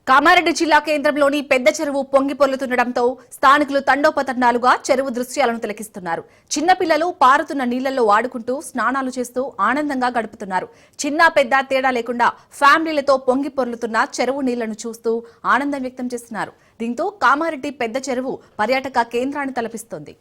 కామారెడ్డి జిల్లా కేంద్రంలోని పెద్ద చెరువు పొంగి పొర్లుతుండటంతో స్థానికులు తండోపతండాలుగా చెరువు దృశ్యాలను తిలకిస్తున్నారు. చిన్నపిల్లలు పారుతున్న నీళ్లలో ఆడుకుంటూ స్నానాలు చేస్తూ ఆనందంగా గడుపుతున్నారు. చిన్న పెద్ద తేడా లేకుండా ఫ్యామిలీలతో పొంగి పొర్లుతున్న చెరువు నీళ్లను చూస్తూ ఆనందం వ్యక్తం చేస్తున్నారు. దీంతో కామారెడ్డి పెద్ద చెరువు పర్యాటక కేంద్రాన్ని తలపిస్తోంది.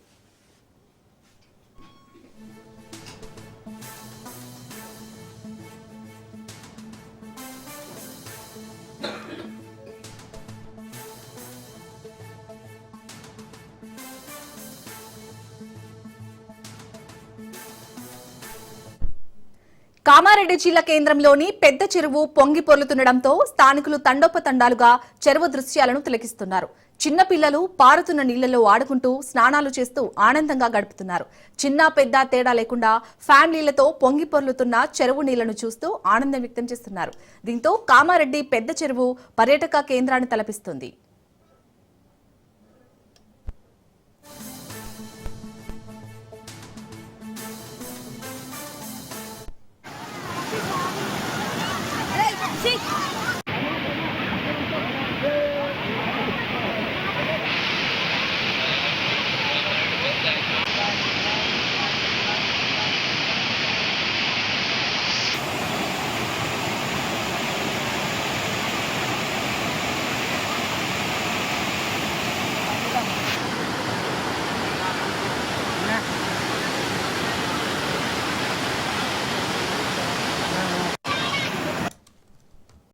కామారెడ్డి జిల్లా కేంద్రంలోని పెద్ద చెరువు పొంగి పొర్లుతుండటంతో స్థానికులు తండోపతండాలుగా చెరువు దృశ్యాలను తిలకిస్తున్నారు. చిన్నపిల్లలు పారుతున్న నీళ్లలో ఆడుకుంటూ స్నానాలు చేస్తూ ఆనందంగా గడుపుతున్నారు. చిన్న పెద్ద తేడా లేకుండా ఫ్యామిలీలతో పొంగి పొర్లుతున్న చెరువు నీళ్లను చూస్తూ ఆనందం వ్యక్తం చేస్తున్నారు. దీంతో కామారెడ్డి పెద్ద చెరువు పర్యాటక కేంద్రాన్ని తలపిస్తుంది. Sí.